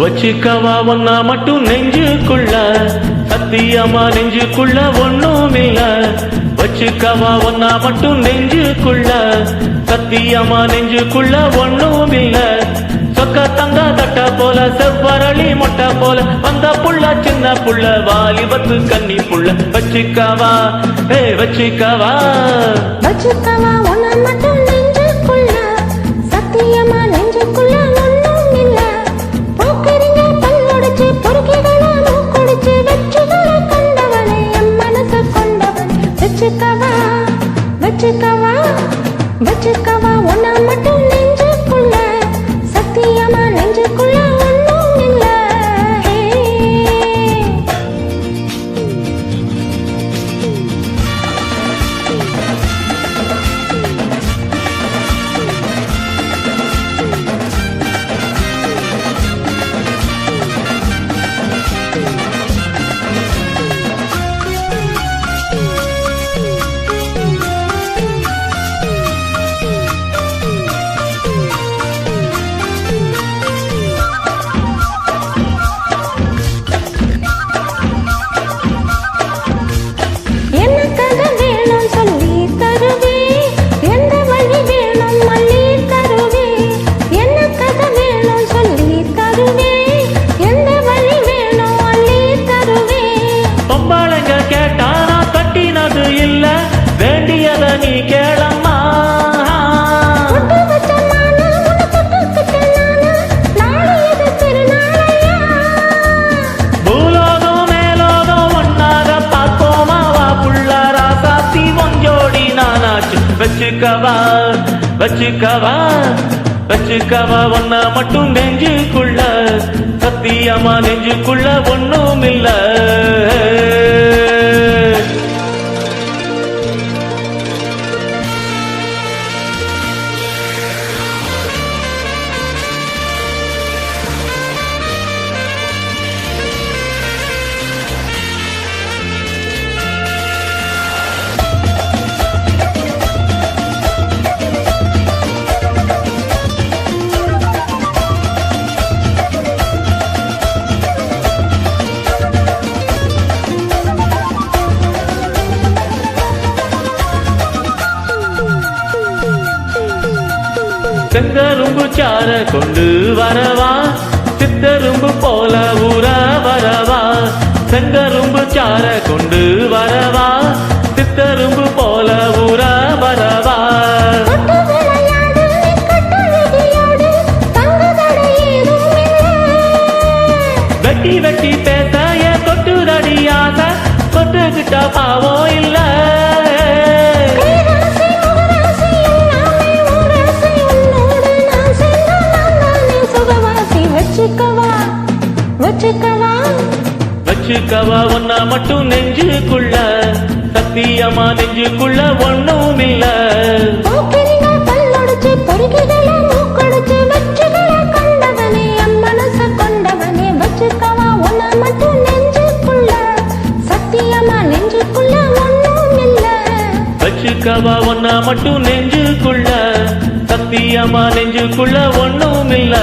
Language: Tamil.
வச்சுக்கவா ஒன்னா மட்டும் நெஞ்சுக்குள்ள, சத்தியமா நெஞ்சுக்குள்ள ஒண்ணுமில்ல. வச்சுக்கவா ஒன்னா மட்டும் நெஞ்சுக்குள்ள, சத்தியமா நெஞ்சுக்குள்ள ஒண்ணுமில்ல. சொக்க தங்க கட்ட போல செவ்வரளி மொட்டை போல வந்த புள்ள சின்ன புள்ள வாலிபத்து கன்னி புள்ள. வச்சுக்கவா வச்சுக்கவா வச்சுக்கவா ஒன்னா மட்டும் நெஞ்சுக்குள்ள, சத்தியமா நெஞ்சுக்குள்ள ஒண்ணும் இல்ல. போக்கறிங்க பல்லொடிச்சு பொறுக்கிகளா மூக்குடிச்சு வெற்றிகளை கண்டவனே என் மனசு கொண்டவன். வச்சுக்கவா வச்சுக்கவா வச்சுக்கவா ஒன்னா மட்டும் நெஞ்சுக்குள்ள, சத்தியமா நெஞ்சுக்குள்ள ஒண்ணும் இல்ல. வச்சுக்கவா வச்சுக்கவா வச்சுக்கவா ஒன்னா மட்டும் நெஞ்சுக்குள்ள, சத்தியமா நெஞ்சுக்குள்ள ஒண்ணுமில்ல. செங்கரும்பு சார கொண்டு வரவா, சித்தரும்பு போல ஊற வரவா. செங்கரும்பு சார கொண்டு வரவா, சித்தரும்பு போல ஊற வரவா. வெட்டி வெட்டி பேச என் கொட்டுதடியாக கொட்டுக்கிட்ட பாவம் இல்ல. வச்சுக்கவா ஒன்னா மட்டும் நெஞ்சுக்குள்ள, சத்தியமா நெஞ்சுக்குள்ள ஒண்ணுமில்ல. பல்லொடிச்சு பொறுக்கிகளா மூக்கொடிச்சு வெற்றிகளை கண்டவனே என் மனச கொண்டவனே. வச்சுக்கவா ஒன்னா மட்டும் நெஞ்சுக்குள்ள, சத்தியமா நெஞ்சுக்குள்ள ஒண்ணுமில்ல. வச்சுக்கவா ஒன்னா மட்டும் நெஞ்சுக்குள்ள, சத்தியமா நெஞ்சுக்குள்ள ஒண்ணுமில்ல.